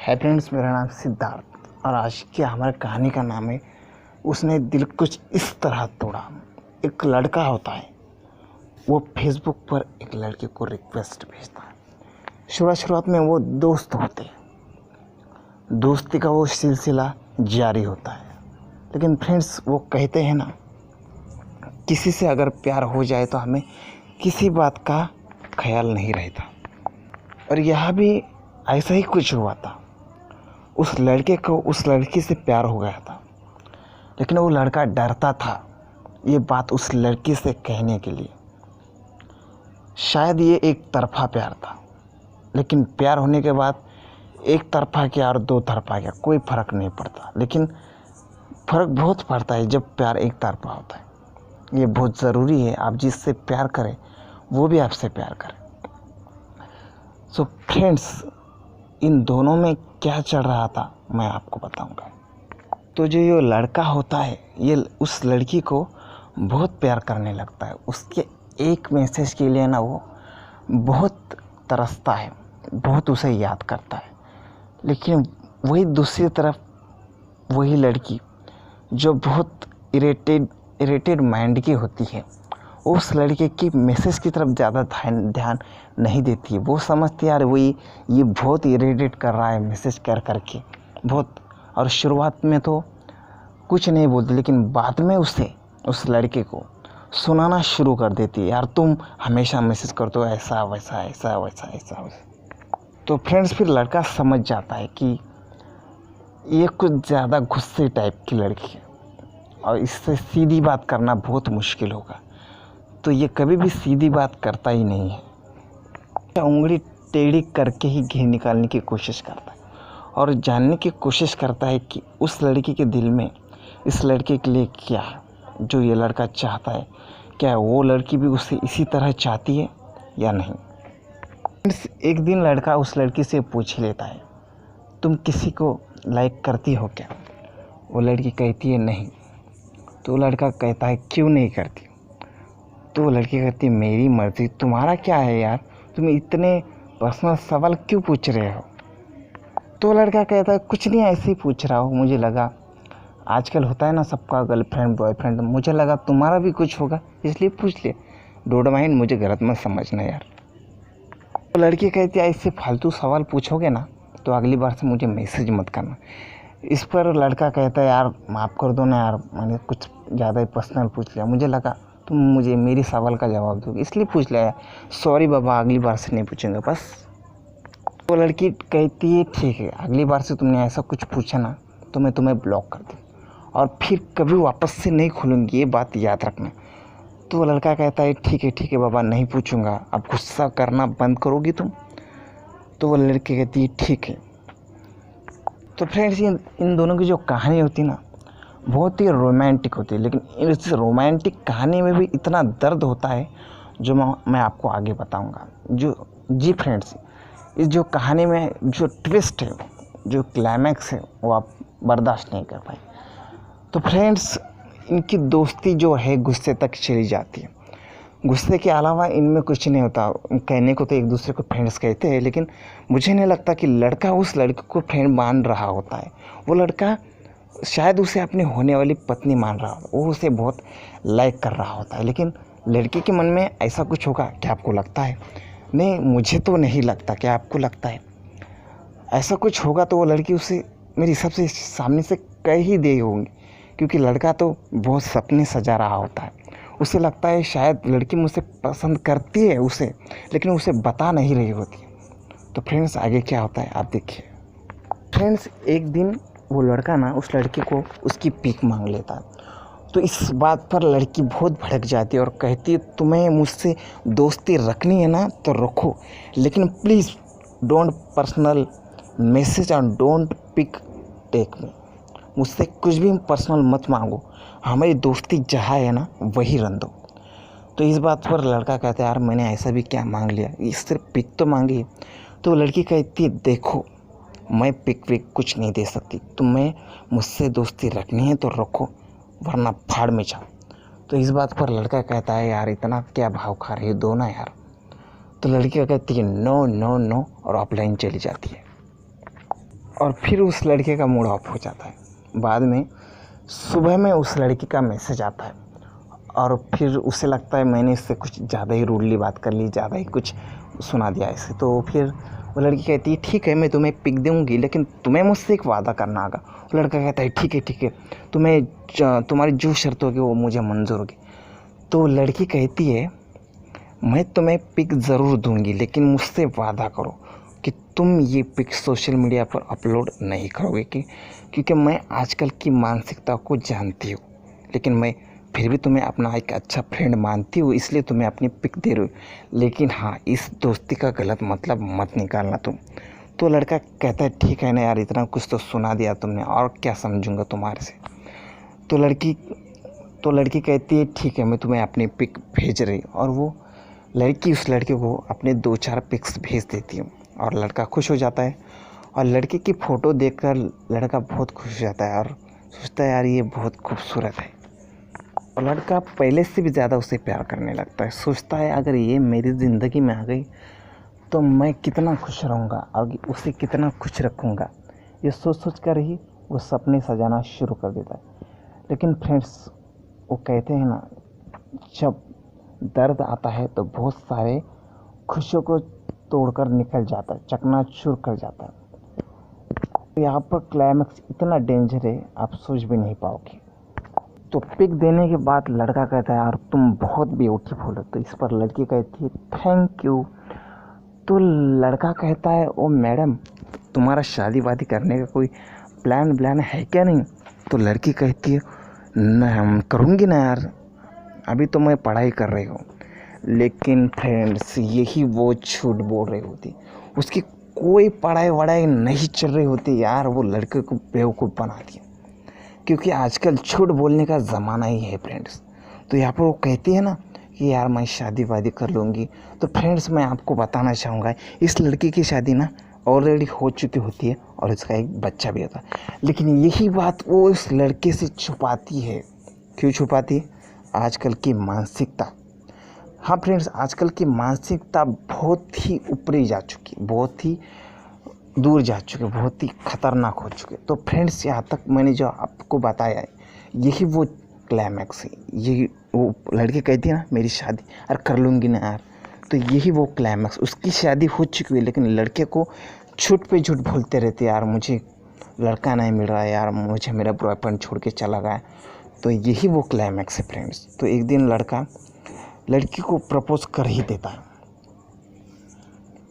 Hi friends, मेरा नाम सिद्धार्थ और आज की हमारी कहानी का नाम है उसने दिल कुछ इस तरह तोड़ा। एक लड़का होता है, वो फेसबुक पर एक लड़के को रिक्वेस्ट भेजता है। शुरुआत में वो दोस्त होते हैं, दोस्ती का वो सिलसिला जारी होता है। लेकिन फ्रेंड्स, वो कहते हैं ना, किसी से अगर प्यार हो जाए तो हमें किसी बात का ख्याल नहीं रहता। और यह भी ऐसा ही कुछ हुआ था। उस लड़के को उस लड़की से प्यार हो गया था, लेकिन वो लड़का डरता था ये बात उस लड़की से कहने के लिए। शायद ये एक तरफा प्यार था, लेकिन प्यार होने के बाद एक तरफा क्या और दो तरफा क्या कोई फ़र्क नहीं पड़ता। लेकिन फ़र्क बहुत पड़ता है जब प्यार एक तरफा होता है। ये बहुत ज़रूरी है, आप जिससे प्यार करें वो भी आपसे प्यार करे। सो फ्रेंड्स, इन दोनों में क्या चल रहा था मैं आपको बताऊंगा। तो जो ये लड़का होता है, ये उस लड़की को बहुत प्यार करने लगता है। उसके एक मैसेज के लिए ना वो बहुत तरसता है, बहुत उसे याद करता है। लेकिन वही दूसरी तरफ वही लड़की जो बहुत इरिटेड माइंड की होती है, उस लड़के की मैसेज की तरफ ज़्यादा ध्यान नहीं देती है। वो समझती है यार ये बहुत इरिटेट कर रहा है मैसेज कर करके बहुत। और शुरुआत में तो कुछ नहीं बोलती, लेकिन बाद में उसे उस लड़के को सुनाना शुरू कर देती है, यार तुम हमेशा मैसेज करते हो ऐसा वैसा ऐसा वैसा ऐसा वैसा। तो फ्रेंड्स, फिर लड़का समझ जाता है कि ये कुछ ज़्यादा गुस्से टाइप की लड़की है और इससे सीधी बात करना बहुत मुश्किल होगा। तो ये कभी भी सीधी बात करता ही नहीं है, उंगली टेढ़ी करके ही घी निकालने की कोशिश करता है और जानने की कोशिश करता है कि उस लड़की के दिल में इस लड़के के लिए क्या है जो ये लड़का चाहता है। क्या वो लड़की भी उसे इसी तरह चाहती है या नहीं। एक दिन लड़का उस लड़की से पूछ लेता है, तुम किसी को लाइक करती हो क्या? वो लड़की कहती है नहीं। तो लड़का कहता है क्यों नहीं करती? तो लड़की कहती है मेरी मर्ज़ी, तुम्हारा क्या है यार, तुम इतने पर्सनल सवाल क्यों पूछ रहे हो? तो लड़का कहता है कुछ नहीं, ऐसे ही पूछ रहा हूँ, मुझे लगा आजकल होता है ना सबका गर्लफ्रेंड बॉयफ्रेंड, मुझे लगा तुम्हारा भी कुछ होगा इसलिए पूछ ले, डोंट माइंड, मुझे गलत मत समझना यार। तो लड़की कहती है ऐसे फालतू सवाल पूछोगे ना तो अगली बार से मुझे मैसेज मत करना। इस पर लड़का कहता है यार माफ़ कर दो ना यार, मैंने कुछ ज़्यादा ही पर्सनल पूछ लिया, मुझे लगा तुम मुझे मेरी सवाल का जवाब दोगे इसलिए पूछ लिया, सॉरी बाबा, अगली बार से नहीं पूछूंगा बस। वो लड़की कहती है ठीक है, अगली बार से तुमने ऐसा कुछ पूछा ना तो मैं तुम्हें ब्लॉक कर दूँ और फिर कभी वापस से नहीं खुलूँगी, ये बात याद रखना। तो वो लड़का कहता है ठीक है बाबा, नहीं पूछूंगा। अब गुस्सा करना बंद करोगी तुम? तो वो लड़की कहती है ठीक है। तो फ्रेंड्स, इन दोनों की जो कहानी होती है ना बहुत ही रोमांटिक होती है, लेकिन इस रोमांटिक कहानी में भी इतना दर्द होता है जो मैं आपको आगे बताऊंगा। जी फ्रेंड्स, इस जो कहानी में जो ट्विस्ट है, जो क्लाइमैक्स है, वो आप बर्दाश्त नहीं कर पाए। तो फ्रेंड्स, इनकी दोस्ती जो है गुस्से तक चली जाती है। गुस्से के अलावा इनमें कुछ नहीं होता। कहने को तो एक दूसरे को फ्रेंड्स कहते हैं, लेकिन मुझे नहीं लगता कि लड़का उस लड़के को फ्रेंड मान रहा होता है। वो लड़का शायद उसे अपनी होने वाली पत्नी मान रहा होता, वो उसे बहुत लाइक कर रहा होता है। लेकिन लड़के के मन में ऐसा कुछ होगा, क्या आपको लगता है? नहीं, मुझे तो नहीं लगता। क्या आपको लगता है ऐसा कुछ होगा? तो वो लड़की उसे मेरे हिसाब से सामने से कह ही दे होंगी, क्योंकि लड़का तो बहुत सपने सजा रहा होता है। उसे लगता है शायद लड़की मुझसे पसंद करती है उसे, लेकिन उसे बता नहीं रही होती। तो फ्रेंड्स, आगे क्या होता है आप देखिए। फ्रेंड्स, एक दिन वो लड़का ना उस लड़की को उसकी पिक मांग लेता है। तो इस बात पर लड़की बहुत भड़क जाती है और कहती है तुम्हें मुझसे दोस्ती रखनी है ना तो रखो, लेकिन प्लीज़ डोंट पर्सनल मैसेज और डोंट पिक टेक मी। मुझसे कुछ भी पर्सनल मत मांगो, हमारी दोस्ती जहाँ है ना वही रहने दो। तो इस बात पर लड़का कहता है यार मैंने ऐसा भी क्या मांग लिया, ये सिर्फ पिक तो मांगी। तो लड़की कहती है देखो, मैं पिक विक कुछ नहीं दे सकती, तुम्हें मुझसे दोस्ती रखनी है तो रखो, वरना फाड़ में जाओ। तो इस बात पर लड़का कहता है यार इतना क्या भाव खा रही हो दो ना यार। तो लड़की कहती है नो नो नो और ऑफलाइन चली जाती है। और फिर उस लड़के का मूड ऑफ हो जाता है। बाद में सुबह में उस लड़की का मैसेज आता है और फिर उसे लगता है मैंने इससे कुछ ज़्यादा ही रूडली बात कर ली, ज़्यादा ही कुछ सुना दिया इसे। तो फिर वो लड़की कहती है ठीक है मैं तुम्हें पिक दूँगी, लेकिन तुम्हें मुझसे एक वादा करना होगा। वो लड़का कहता है ठीक है, तुम्हारी जो शर्त होगी वो मुझे मंजूर होगी। तो लड़की कहती है मैं तुम्हें पिक ज़रूर दूंगी, लेकिन मुझसे वादा करो कि तुम ये पिक सोशल मीडिया पर अपलोड नहीं करोगे, क्योंकि मैं आजकल की मानसिकता को जानती हूँ, लेकिन मैं फिर भी तुम्हें अपना एक अच्छा फ्रेंड मानती हूँ, इसलिए तुम्हें अपनी पिक दे रही हूँ। लेकिन हाँ, इस दोस्ती का गलत मतलब मत निकालना तुम। तो लड़का कहता है ठीक है ना यार, इतना कुछ तो सुना दिया तुमने, और क्या समझूंगा तुम्हारे से। तो लड़की कहती है ठीक है मैं तुम्हें अपनी पिक भेज रही हूँ। और वो लड़की उस लड़के को अपने 2-4 पिक्स भेज देती है और लड़का खुश हो जाता है। और लड़के की फ़ोटो देखकर लड़का बहुत खुश हो जाता है और सोचता है यार ये बहुत खूबसूरत है। और लड़का पहले से भी ज़्यादा उसे प्यार करने लगता है। सोचता है अगर ये मेरी ज़िंदगी में आ गई तो मैं कितना खुश रहूँगा और उसे कितना खुश रखूँगा। ये सोच कर ही वो सपने सजाना शुरू कर देता है। लेकिन फ्रेंड्स, वो कहते हैं ना, जब दर्द आता है तो बहुत सारे खुशियों को तोड़कर निकल जाता है, चकनाचूर कर जाता है। यहाँ पर क्लाइमैक्स इतना डेंजर है आप सोच भी नहीं पाओगे। तो पिक देने के बाद लड़का कहता है यार तुम बहुत ब्यूटीफुल हो। तो इस पर लड़की कहती है थैंक यू। तो लड़का कहता है ओ मैडम, तुम्हारा शादी वादी करने का कोई प्लान है क्या नहीं? तो लड़की कहती है न करूँगी ना यार, अभी तो मैं पढ़ाई कर रही हूँ। लेकिन फ्रेंड्स, यही वो झूठ बोल रही होती, उसकी कोई पढ़ाई वढ़ाई नहीं चल रही होती यार, वो लड़के को बेवकूफ़ बना दिया, क्योंकि आजकल झूठ बोलने का ज़माना ही है फ्रेंड्स। तो यहाँ पर वो कहती है ना कि यार मैं शादी वादी कर लूँगी। तो फ्रेंड्स, मैं आपको बताना चाहूँगा इस लड़की की शादी ना ऑलरेडी हो चुकी होती है और उसका एक बच्चा भी होता है। लेकिन यही बात वो उस लड़के से छुपाती है। क्यों छुपाती है? आजकल की मानसिकता। हाँ फ्रेंड्स, आजकल की मानसिकता बहुत ही ऊपरी जा चुकी, बहुत ही दूर जा चुके, बहुत ही खतरनाक हो चुके। तो फ्रेंड्स, यहाँ तक मैंने जो आपको बताया है यही वो क्लाइमैक्स है। यही वो लड़की कहती है ना मेरी शादी अरे कर लूँगी ना यार, तो यही वो क्लाइमैक्स। उसकी शादी हो चुकी है लेकिन लड़के को झूठ पे झूठ बोलते रहते यार मुझे लड़का नहीं मिल रहा है यार, मुझे मेरा बॉयफ्रेंड छोड़ के चला गया। तो यही वो क्लाइमैक्स है फ्रेंड्स। तो एक दिन लड़का लड़की को प्रपोज कर ही देता है।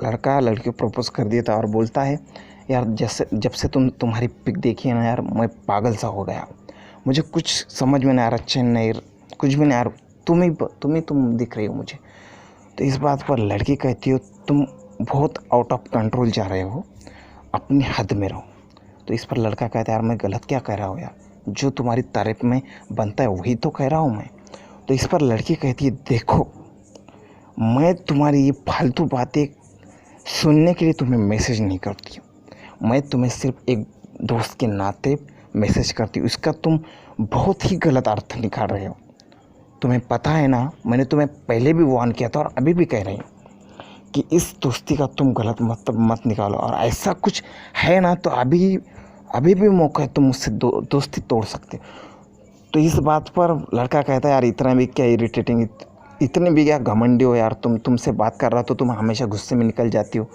लड़का लड़की को प्रपोज कर देता है और बोलता है यार जैसे जब से तुम्हारी पिक देखी है ना यार, मैं पागल सा हो गया, मुझे कुछ समझ में नहीं आ रहा, चैन नहीं, कुछ भी नहीं आ रहा, तुम दिख रही हो मुझे। तो इस बात पर लड़की कहती हो तुम बहुत आउट ऑफ कंट्रोल जा रहे हो, अपनी हद में रहो। तो इस पर लड़का कहता है यार मैं गलत क्या कह रहा हूँ यार, जो तुम्हारी तारीफ में बनता है वही तो कह रहा हूँ मैं। तो इस पर लड़की कहती है देखो, मैं तुम्हारी ये फालतू बातें सुनने के लिए तुम्हें मैसेज नहीं करती हूँ, मैं तुम्हें सिर्फ एक दोस्त के नाते मैसेज करती हूँ। इसका तुम बहुत ही गलत अर्थ निकाल रहे हो। तुम्हें पता है ना, मैंने तुम्हें पहले भी वार्न किया था और अभी भी कह रही हूँ कि इस दोस्ती का तुम गलत मतलब मत निकालो, और ऐसा कुछ है ना तो अभी भी मौका है, तुम मुझसे दोस्ती तोड़ सकते हो। तो इस बात पर लड़का कहता है यार इतना भी क्या इरिटेटिंग, इतने भी क्या घमंडी हो यार, तुमसे बात कर रहा तो तुम हमेशा गुस्से में निकल जाती हो।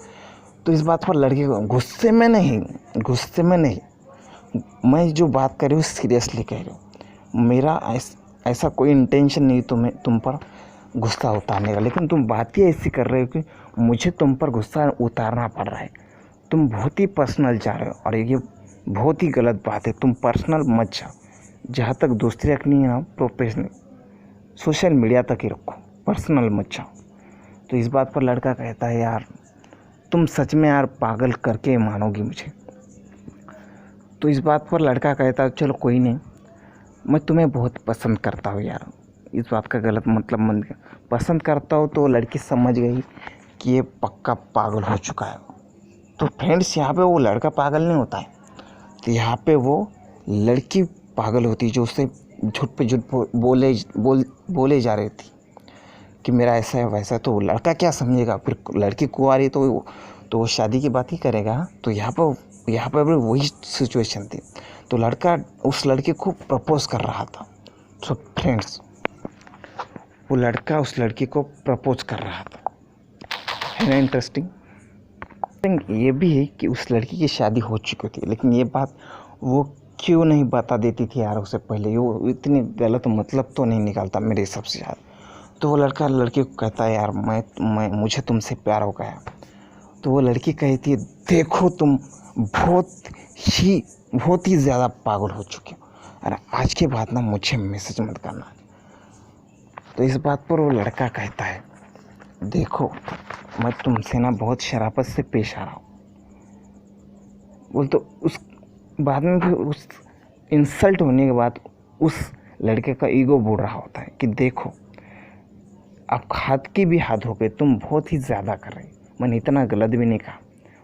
तो इस बात पर लड़के को गुस्से में नहीं, मैं जो बात कर रही हूँ सीरियसली कह रही हूँ। मेरा ऐसा कोई इंटेंशन नहीं तुम पर गुस्सा उतारने का, लेकिन तुम बात ही ऐसी कर रहे हो कि मुझे तुम पर गुस्सा उतारना पड़ रहा है। तुम बहुत ही पर्सनल जा रहे हो और ये बहुत ही गलत बात है। तुम पर्सनल मत जाओ, जहाँ तक दोस्ती रखनी है ना प्रोफेशनल सोशल मीडिया तक ही रखो, पर्सनल मत जाओ। तो इस बात पर लड़का कहता है यार तुम सच में यार पागल करके मानोगी मुझे। तो इस बात पर लड़का कहता है चलो कोई नहीं, मैं तुम्हें बहुत पसंद करता हूँ यार, इस बात का गलत मतलब मन पसंद करता हूँ। तो लड़की समझ गई कि ये पक्का पागल हो चुका है। तो फ्रेंड्स, यहाँ पे वो लड़का पागल नहीं होता है, तो यहाँ पे वो लड़की पागल होती है जो उससे झूठ पे झूठ बोले जा रही थी कि मेरा ऐसा है वैसा। तो लड़का क्या समझेगा, फिर लड़की कुंवारी तो वो शादी की बात ही करेगा। तो यहाँ पर यहाँ पर भी वही सिचुएशन थी। तो लड़का उस लड़के को प्रपोज कर रहा था। सो फ्रेंड्स, वो लड़का उस लड़की को प्रपोज कर रहा था। है ना इंटरेस्टिंग? ये भी है कि उस लड़की की शादी हो चुकी थी, लेकिन ये बात वो क्यों नहीं बता देती थी यार उससे पहले। वो इतनी गलत मतलब तो नहीं निकालता मेरे हिसाब से यार। तो वो लड़का लड़की को कहता है यार मुझे तुमसे प्यार हो गया। तो वो लड़की कहती है देखो तुम बहुत ही ज़्यादा पागल हो चुके हो, और आज के बाद ना मुझे मैसेज मत करना। तो इस बात पर वो लड़का कहता है देखो मैं तुमसे ना बहुत शराफत से पेश आ रहा हूँ। बोल तो उस बाद में भी उस इंसल्ट होने के बाद उस लड़के का ईगो बोल रहा होता है कि देखो आप हद की भी हद हो गई, तुम बहुत ही ज़्यादा कर रहे। मैंने इतना गलत भी नहीं कहा।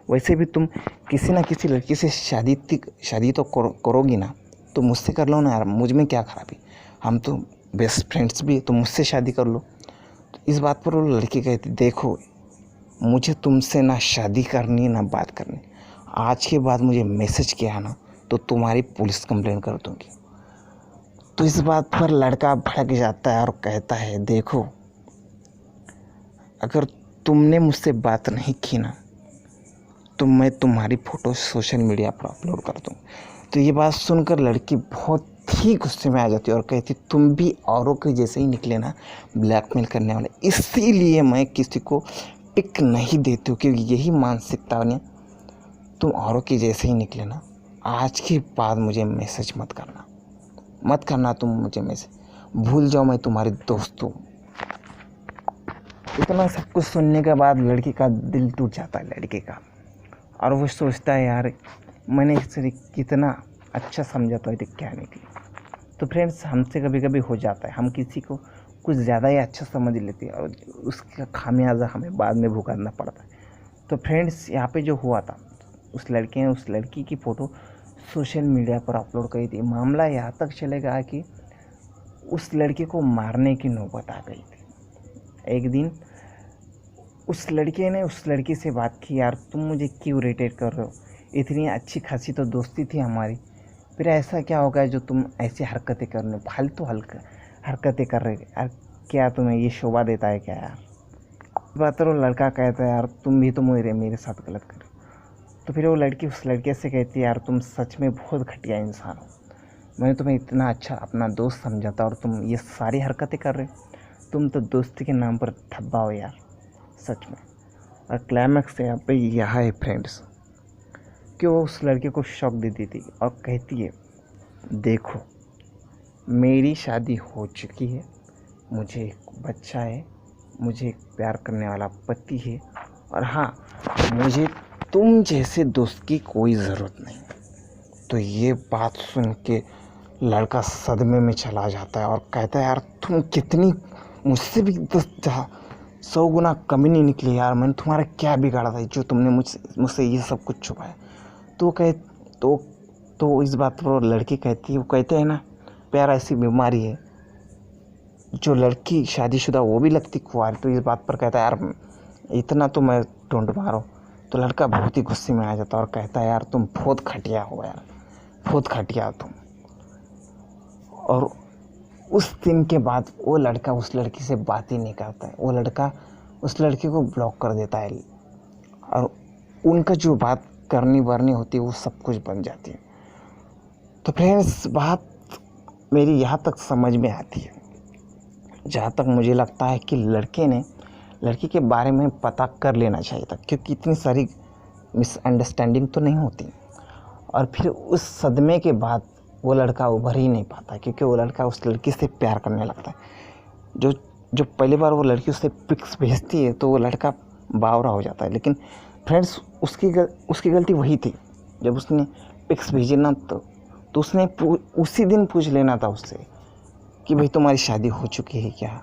वैसे भी तुम किसी ना किसी लड़की से शादी तो करोगी ना, तो मुझसे कर लो ना यार, मुझ में क्या खराबी, हम तो बेस्ट फ्रेंड्स भी, तो मुझसे शादी कर लो। तो इस बात पर वो लड़की कहती देखो मुझे तुमसे ना शादी करनी ना बात करनी, आज के बाद मुझे मैसेज किया ना तो तुम्हारी पुलिस कंप्लेन कर दूँगी। तो इस बात पर लड़का भड़क जाता है और कहता है देखो अगर तुमने मुझसे बात नहीं की ना तो मैं तुम्हारी फ़ोटो सोशल मीडिया पर अपलोड कर दूँ। तो ये बात सुनकर लड़की बहुत ही गुस्से में आ जाती है और कहती तुम भी औरों के जैसे ही निकले ना ब्लैकमेल करने वाले, इसीलिए मैं किसी को पिक नहीं देती हूँ, क्योंकि यही मानसिकता ने तुम औरों के जैसे ही निकले ना, आज के बाद मुझे मैसेज मत करना तुम मुझे मैसेज, भूल जाओ मैं तुम्हारी दोस्त हूँ। इतना सब कुछ सुनने के बाद लड़की का दिल टूट जाता है लड़के का, और वो सोचता है यार मैंने इसे कितना अच्छा समझा था ये क्या निकली। तो फ्रेंड्स हमसे कभी कभी हो जाता है, हम किसी को कुछ ज़्यादा ही अच्छा समझ लेते हैं और उसका खामियाजा हमें बाद में भुगतना पड़ता है। तो फ्रेंड्स यहाँ पे जो हुआ था, उस लड़के ने उस लड़की की फ़ोटो सोशल मीडिया पर अपलोड करी थी। मामला यहाँ तक चलेगा कि उस लड़के को मारने की नौबत आ गई थी। एक दिन उस लड़के ने उस लड़की से बात की यार तुम मुझे क्यों इरिटेट कर रहे हो, इतनी अच्छी खासी तो दोस्ती थी हमारी, फिर ऐसा क्या हो गया जो तुम ऐसी हरकतें कर रहे हो, फालतू हरकतें कर रहे यार, क्या तुम्हें ये शोभा देता है क्या यार। बात तो लड़का कहता है यार तुम भी तो मेरे साथ गलत कर। तो फिर वो लड़की उस लड़के से कहती है यार तुम सच में बहुत घटिया इंसान हो, मैंने तुम्हें इतना अच्छा अपना दोस्त समझा था और तुम ये सारी हरकतें कर रहे हो, तुम तो दोस्ती के नाम पर धब्बा हो यार सच में। और क्लाइमैक्स यहाँ पे यह है फ्रेंड्स कि वो उस लड़के को शॉक देती थी और कहती है देखो मेरी शादी हो चुकी है, मुझे एक बच्चा है, मुझे एक प्यार करने वाला पति है, और हाँ मुझे तुम जैसे दोस्त की कोई ज़रूरत नहीं। तो ये बात सुन के लड़का सदमे में चला जाता है और कहता है यार तुम कितनी मुझसे भी 100 गुना कमी नहीं निकली यार, मैंने तुम्हारा क्या बिगाड़ा था जो तुमने मुझसे ये सब कुछ छुपाया। तो इस बात पर लड़की कहती है, वो कहते हैं ना प्यार ऐसी बीमारी है जो लड़की शादीशुदा वो भी लगती कुंवारी। तो इस बात पर कहता है यार इतना तो मैं ढूंढ मारो। तो लड़का बहुत ही गुस्से में आ जाता है और कहता है यार तुम बहुत घटिया हो यार, बहुत घटिया तुम। और उस दिन के बाद वो लड़का उस लड़की से बात ही नहीं करता है, वो लड़का उस लड़की को ब्लॉक कर देता है और उनका जो बात करनी वरनी होती है वो सब कुछ बन जाती है। तो फ्रेंड्स बात मेरी यहाँ तक समझ में आती है, जहाँ तक मुझे लगता है कि लड़के ने लड़की के बारे में पता कर लेना चाहिए था, क्योंकि इतनी सारी मिसअंडरस्टैंडिंग तो नहीं होती। और फिर उस सदमे के बाद वो लड़का उभर ही नहीं पाता, क्योंकि वो लड़का उस लड़की से प्यार करने लगता है। जो पहली बार वो लड़की उससे पिक्स भेजती है तो वो लड़का बावरा हो जाता है। लेकिन फ्रेंड्स उसकी गलती वही थी, जब उसने पिक्स भेजी ना तो उसने उसी दिन पूछ लेना था उससे कि भाई तुम्हारी शादी हो चुकी है क्या,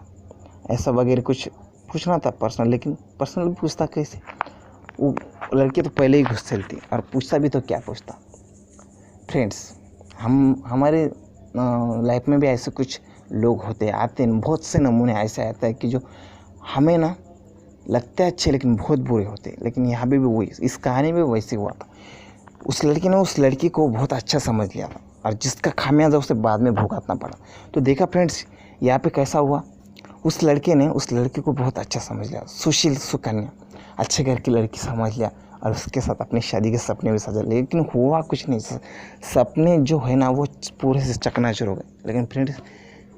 ऐसा वगैरह कुछ पूछना था पर्सनल। लेकिन पर्सनल पूछता कैसे, वो लड़की तो पहले ही गुस्सेल थी और पूछता भी तो क्या पूछता। फ्रेंड्स हमारे लाइफ में भी ऐसे कुछ लोग होते आते हैं, बहुत से नमूने ऐसे आते हैं कि जो हमें ना लगते हैं अच्छे लेकिन बहुत बुरे होते हैं। लेकिन यहाँ भी वही, इस कहानी में वैसे हुआ था। उस लड़के ने उस लड़की को बहुत अच्छा समझ लिया था और जिसका खामियाजा उसे बाद में भुगतना पड़ा। तो देखा फ्रेंड्स यहाँ पे कैसा हुआ, उस लड़के ने उस लड़की को बहुत अच्छा समझ लिया, सुशील सुकन्या, अच्छे घर की लड़की समझ लिया और उसके साथ अपनी शादी के सपने भी सजा लिए। लेकिन हुआ कुछ नहीं, सपने जो है ना वो पूरे से चकनाचूर हो गए। लेकिन फ्रेंड्स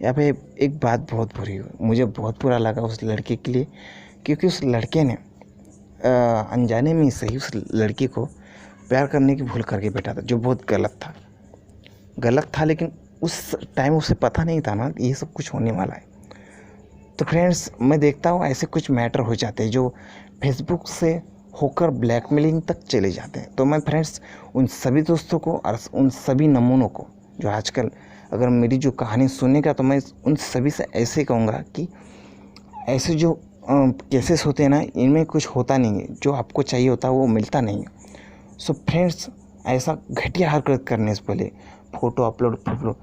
यहाँ पे एक बात बहुत बुरी हुई, मुझे बहुत बुरा लगा उस लड़के के लिए, क्योंकि उस लड़के ने अनजाने में ही सही उस लड़की को प्यार करने की भूल करके बैठा था, जो बहुत गलत था। लेकिन उस टाइम उसे पता नहीं था ना ये सब कुछ होने वाला है। तो फ्रेंड्स मैं देखता हूँ ऐसे कुछ मैटर हो जाते हैं जो फेसबुक से होकर ब्लैकमेलिंग तक चले जाते हैं। तो मैं फ्रेंड्स उन सभी दोस्तों को और उन सभी नमूनों को जो आजकल अगर मेरी जो कहानी सुनेगा, तो मैं उन सभी से ऐसे कहूँगा कि ऐसे जो केसेस होते हैं ना, इनमें कुछ होता नहीं है, जो आपको चाहिए होता है वो मिलता नहीं है। सो फ्रेंड्स ऐसा घटिया हरकत करने से पहले, फ़ोटो अपलोड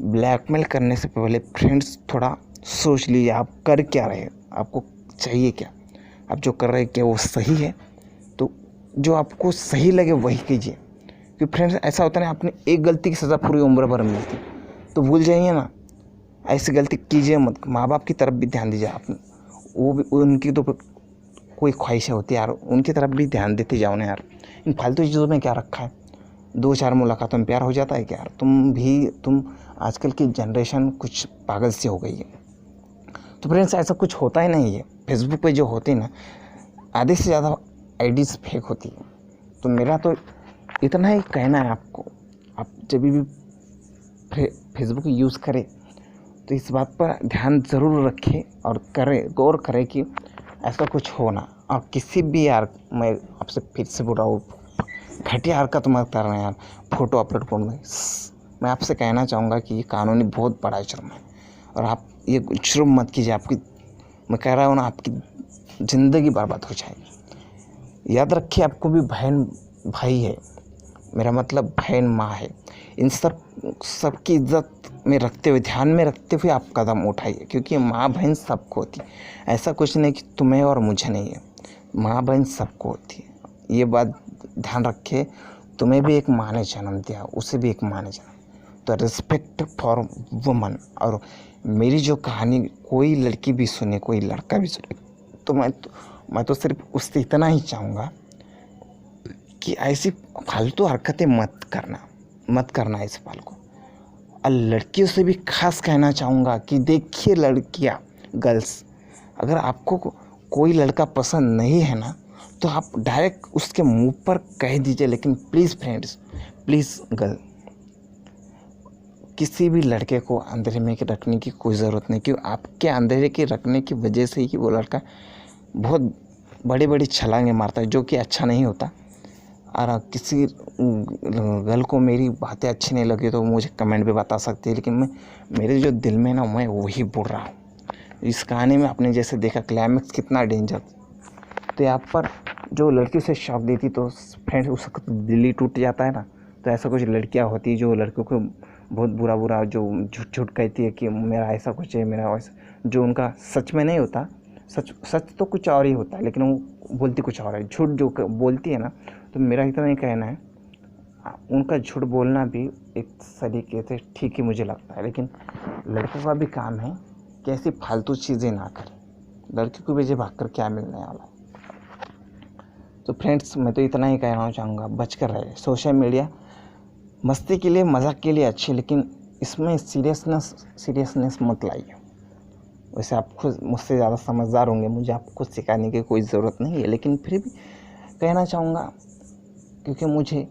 ब्लैकमेल करने से पहले फ्रेंड्स थोड़ा सोच लीजिए आप कर क्या रहे हैं, आपको चाहिए क्या, आप जो कर रहे हैं क्या वो सही है। तो जो आपको सही लगे वही कीजिए, क्योंकि फ्रेंड्स ऐसा होता है ना, आपने एक गलती की सज़ा पूरी उम्र भर मिलती, तो भूल जाइए ना, ऐसी गलती कीजिए मत। माँ बाप की तरफ भी ध्यान दीजिए आप, वो भी उनकी तो कोई ख्वाहिशें होती है यार, उनकी तरफ भी ध्यान देते जाओ ना यार। इन फालतू चीज़ों में क्या रखा है, 2-4 मुलाकातों में प्यार हो जाता है क्या यार। तुम आजकल की जनरेशन कुछ पागल सी हो गई है। तो फ्रेंड्स ऐसा कुछ होता ही नहीं है। फेसबुक पे जो होते हैं ना, आधे से ज़्यादा आईडीज़ फेक होती है। तो मेरा तो इतना ही कहना है आपको, आप जब भी फेसबुक यूज़ करें तो इस बात पर ध्यान ज़रूर रखें और गौर करें कि ऐसा कुछ हो ना। और किसी भी यार, मैं आपसे फिर से बोल रहा हूँ, घटिया हरकत मत करना यार, फ़ोटो अपलोड करना। मैं आपसे कहना चाहूँगा कि ये कानूनी बहुत बड़ा जुर्म है और आप ये जुर्म मत कीजिए। मैं कह रहा हूँ ना, आपकी ज़िंदगी बर्बाद हो जाएगी। याद रखिए, आपको भी बहन भाई है, मेरा मतलब बहन माँ है। इन सबकी इज्जत में रखते हुए, ध्यान में रखते हुए आप कदम उठाइए, क्योंकि माँ बहन सबको होती है। ऐसा कुछ नहीं कि तुम्हें और मुझे नहीं है, माँ बहन सबको होती है। ये बात ध्यान रखे, तुम्हें भी एक माँ ने जन्म दिया, उसे भी एक माँ ने जन्म। तो रिस्पेक्ट फॉर वुमन। और मेरी जो कहानी कोई लड़की भी सुने, कोई लड़का भी सुने, तो मैं तो सिर्फ उससे इतना ही चाहूँगा कि ऐसी फालतू हरकतें मत करना इस बाल को। और लड़कियों से भी खास कहना चाहूँगा कि देखिए लड़कियाँ, गर्ल्स, अगर आपको कोई लड़का पसंद नहीं है ना, तो आप डायरेक्ट उसके मुंह पर कह दीजिए। लेकिन प्लीज़ फ्रेंड्स, प्लीज़ गर्ल, किसी भी लड़के को अंधेरे में रखने की कोई ज़रूरत नहीं, क्योंकि आपके अंधेरे के रखने की वजह से ही वो लड़का बहुत बड़ी छलांगे मारता है, जो कि अच्छा नहीं होता। और किसी गर्ल को मेरी बातें अच्छी नहीं लगी तो मुझे कमेंट पे बता सकती है, लेकिन मेरे जो दिल में ना, मैं वही बोल रहा हूँ। इस कहानी में आपने जैसे देखा क्लाइमेक्स कितना डेंजर। तो यहाँ पर जो लड़की उसे शॉक देती तो फ्रेंड्स उसका दिल ही टूट जाता है ना। तो ऐसा कुछ लड़कियाँ होती है जो लड़कियों को बहुत बुरा जो झूठ कहती है कि मेरा ऐसा कुछ है, मेरा वैसा, जो उनका सच में नहीं होता। सच तो कुछ और ही होता है, लेकिन वो बोलती कुछ और है। झूठ जो बोलती है ना, तो मेरा इतना ही कहना है, उनका झूठ बोलना भी एक तरीके से ठीक ही मुझे लगता है। लेकिन लड़कों का भी काम है कि ऐसी फालतू चीज़ें ना करें। लड़की को भी भाग कर क्या मिलने वाला है। तो फ्रेंड्स मैं तो इतना ही कहना चाहूँगा, बचकर रहे। सोशल मीडिया मस्ती के लिए, मजाक के लिए अच्छी, लेकिन इसमें सीरियसनेस मत लाइए। वैसे आप खुद मुझसे ज़्यादा समझदार होंगे, मुझे आपको सिखाने की कोई ज़रूरत नहीं है, लेकिन फिर भी कहना चाहूँगा, क्योंकि मुझे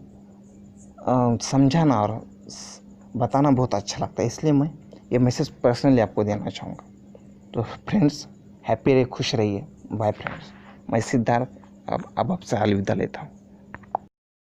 समझाना और बताना बहुत अच्छा लगता है, इसलिए मैं ये मैसेज पर्सनली आपको देना चाहूँगा। तो फ्रेंड्स हैप्पी रहिए, खुश रहिए। बाय फ्रेंड्स, मैं सिद्धार्थ अब आपसे अलविदा लेता हूँ।